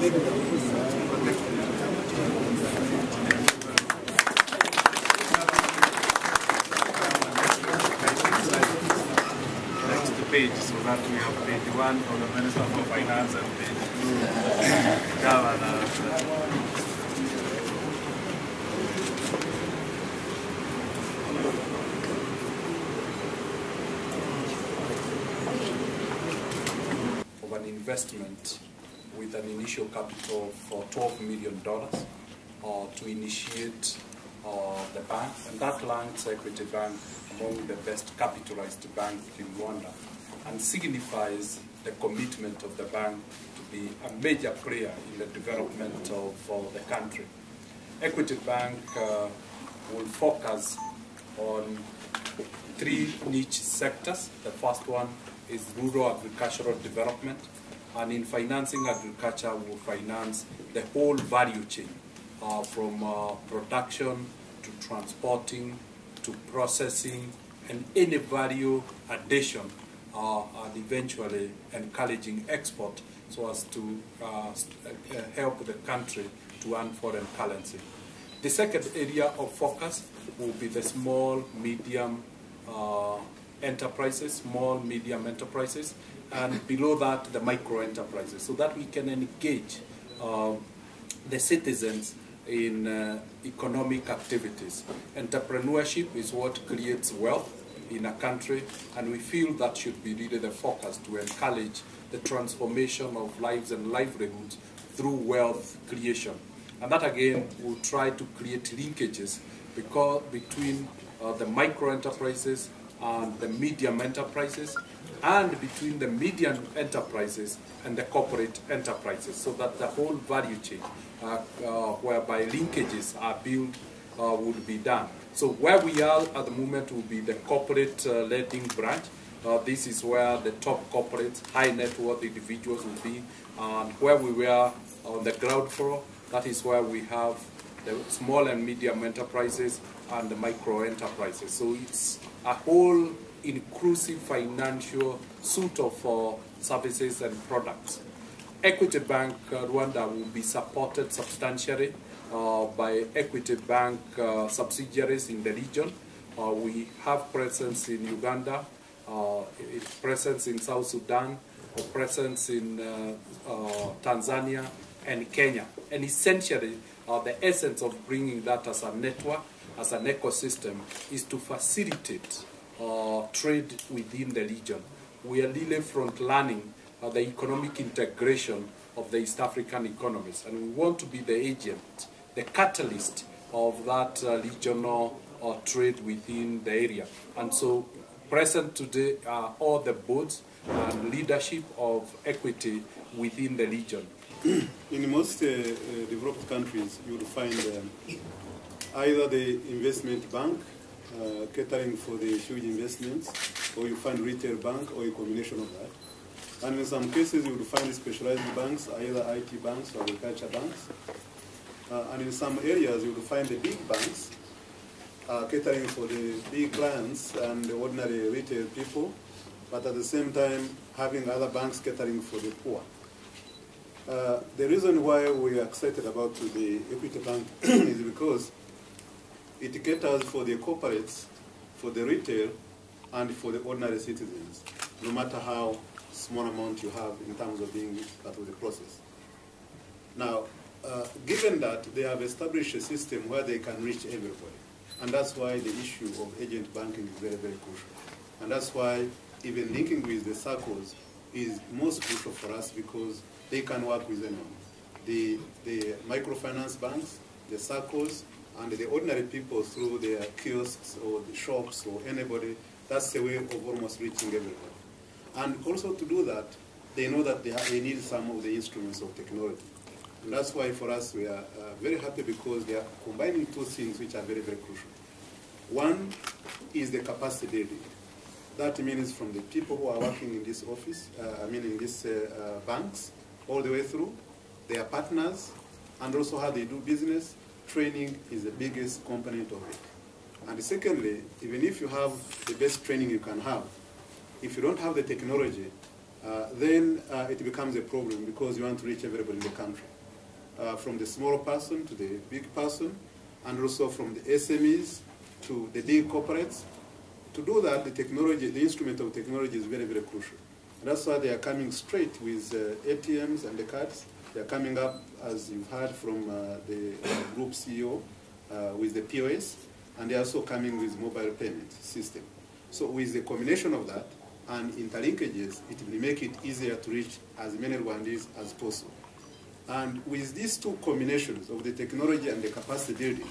Page, so that we have page 1 for the Minister for Finance and page 2 Governor. Of an investment with an initial capital for $12 million to initiate the bank, and that ranks Equity Bank among the best capitalized banks in Rwanda, and signifies the commitment of the bank to be a major player in the development of the country. Equity Bank will focus on 3 niche sectors. The first one is rural agricultural development, and in financing agriculture, will finance the whole value chain, from production to transporting to processing and any value addition, and eventually encouraging export so as to help the country to earn foreign currency. The second area of focus will be the small, medium enterprises, and below that the micro enterprises, so that we can engage the citizens in economic activities. Entrepreneurship is what creates wealth in a country, and we feel that should be really the focus, to encourage the transformation of lives and livelihoods through wealth creation. And that again will try to create linkages between the micro enterprises and the medium enterprises, and between the medium enterprises and the corporate enterprises, so that the whole value chain, whereby linkages are built, would be done. So where we are at the moment will be the corporate lending branch. This is where the top corporates, high net worth individuals will be, and where we were on the ground floor, that is where we have the small and medium enterprises and the micro enterprises. So it's a whole inclusive financial suite of services and products. Equity Bank Rwanda will be supported substantially by Equity Bank subsidiaries in the region. We have presence in Uganda, presence in South Sudan, presence in Tanzania and Kenya. And essentially, the essence of bringing that as a network, as an ecosystem, is to facilitate trade within the region. We are really front-running the economic integration of the East African economies, and we want to be the agent, the catalyst of that regional trade within the area. And so present today are all the boards and leadership of equity within the region. In most developed countries, you will find either the investment bank catering for the huge investments, or you find retail bank, or a combination of that. And in some cases, you will find specialized banks, either IT banks or agriculture banks. And in some areas, you will find the big banks catering for the big clients and the ordinary retail people, but at the same time, having other banks catering for the poor. The reason why we are excited about the Equity Bank is because it caters for the corporates, for the retail, and for the ordinary citizens, no matter how small amount you have in terms of being part of the process. Now, given that they have established a system where they can reach everybody, and that's why the issue of agent banking is very, very crucial. And that's why even linking with the circles is most crucial for us, because they can work with anyone. The microfinance banks, the circles, and the ordinary people through their kiosks or the shops or anybody, that's the way of almost reaching everybody. And also to do that, they know that they need some of the instruments of technology. And that's why for us we are very happy, because they are combining two things which are very, very crucial. One is the capacity building. That means from the people who are working in this office, in these banks, all the way through, their partners, and also how they do business. Training is the biggest component of it. And secondly, even if you have the best training you can have, if you don't have the technology, then it becomes a problem because you want to reach everybody in the country, from the small person to the big person, and also from the SMEs to the big corporates. To do that, the technology, the instrument of technology is very, very crucial. And that's why they are coming straight with ATMs and the cards. They are coming up, as you've heard from the group CEO, with the POS, and they are also coming with mobile payment system. So with the combination of that and interlinkages, it will make it easier to reach as many Rwandese as possible. And with these two combinations of the technology and the capacity building,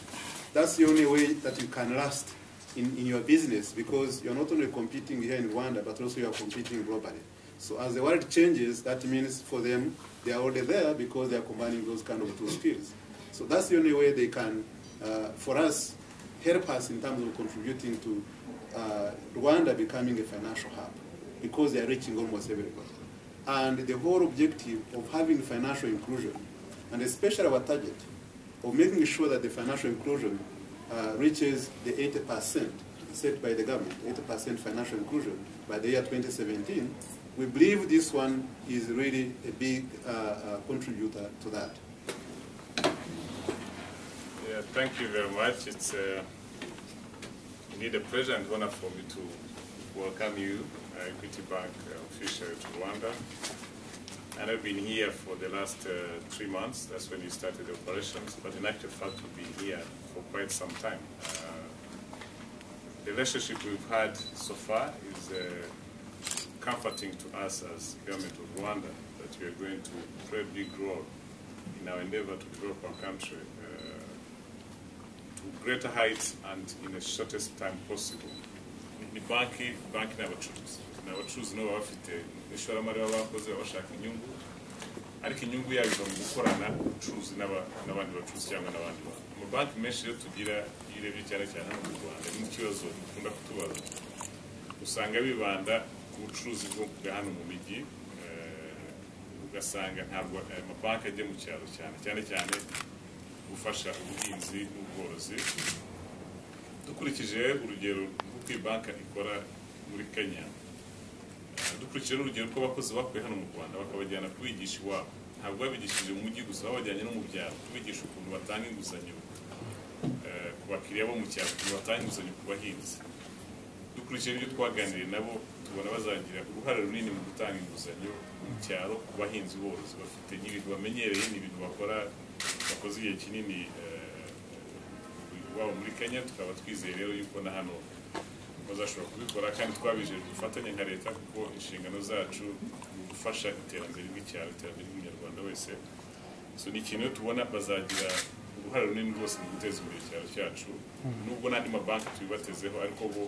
that's the only way that you can last in your business, because you're not only competing here in Rwanda, but also you're competing globally. So as the world changes, that means for them, they are already there because they are combining those kind of two skills. So that's the only way they can, for us, help us in terms of contributing to Rwanda becoming a financial hub, because they are reaching almost everybody. And the whole objective of having financial inclusion, and especially our target of making sure that the financial inclusion reaches the 80% set by the government, 80% financial inclusion by the year 2017, we believe this one is really a big contributor to that. Yeah, thank you very much. It's indeed a pleasure and honor for me to welcome you, Equity Bank official to Rwanda. And I've been here for the last 3 months. That's when you started operations. But in actual fact, we've been here for quite some time. The relationship we've had so far is comforting to us as government of Rwanda, that we are going to play a big role in our endeavor to develop our country to greater heights and in the shortest time possible. Ni banki n'abacuruzi. N'abacuruzi nabo bafite ishoramari bakoze bashaka inyungu, ariko inyungu yabo iva mu gukorana ubucuruzi n'abandi bacuruzi cyangwa n'abandi bantu. Amabanki menshi yo tugira irebye cyane cyane mu Rwanda n'ikibazo dukunda kutubaza, usanga bibanda ku bucuruzi bwo hano mu mijyi, ugasanga ntabwo amabanki ajya mu cyaro cyane cyane gufasha ubuhinzi n'ubworozi. Dukurikije urugero rw'uko iyi banki ikora muri Kenya, dukurikije n'urugero rw'abakozi bakuye hano mu Rwanda bakabajyana kubigisha iwabo, ntabwo babigishije mu mujyi gusa, babajyanye no mu byaro kubigisha ukuntu batanga inguzanyo ku bakiriya bo mu cyaro, ukuntu batanga inguzanyo ku bahinzi. Dukurikije ibyo twaganiriye nabo, tubona bazagira uruhare runini mu gutanga inguzanyo mu cyaro ku bahinzi borozi. Bafite n'ibintu bamenyereye, n'ibintu bakoze igihe kinini waba muri Kenya. Tukaba twizeye rero yuko na hano bazashobora kubikora, kandi twabijeje gufatanya nka leta, kuko inshingano zacu ni ugufasha iterambere ry'icyaro, iterambere ry'umunyarwanda wese. So ni ikintu tubona bazagira uruhare runini rwose mu guteza imbere icyaro cyacu, nubwo n'andi mabanki tubibatezeho, ariko bo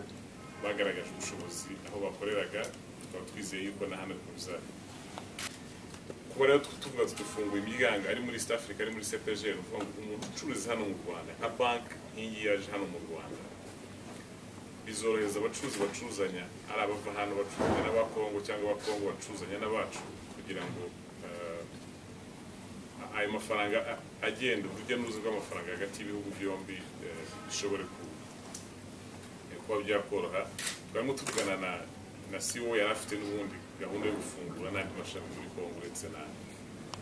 bagaragaje ubushobozi aho bakoreraga. Tukaba twizeye yuko na hano bizaba. Kuba rero tuvuga dufunguye imiryango ari muri East Africa, ari muri CPG, umuntu ucuruza hano mu Rwanda nka banki nk'iyi yaje hano mu Rwanda, bizorohereza abacuruzi bacuruzanya, ari abava hano bacuruzanya n'abakongo cyangwa abakongo bacuruzanya n'abacu, kugira ngo ayo mafaranga agenda, urujya n'uruza rw'amafaranga hagati y'ibihugu byombi bishobore kuba byakoroha. Twarimo tuvugana na CEO yari afite n'ubundi gahunda yo gufungura n'andi mashami muri Kongo ndetse na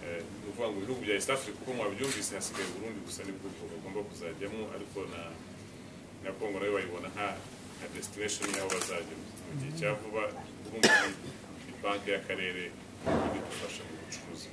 ni ukuvuga ngo ibihugu bya East Africa, kuko mwabyumvise hasigaye Burundi gusa nibwo bagomba kuzajyamo, ariko na Kongo nayo bayibona nka destination y'aho bazajya mu gihe cya vuba. Ubundi banki y'akarere idufasha mu bucuruzi.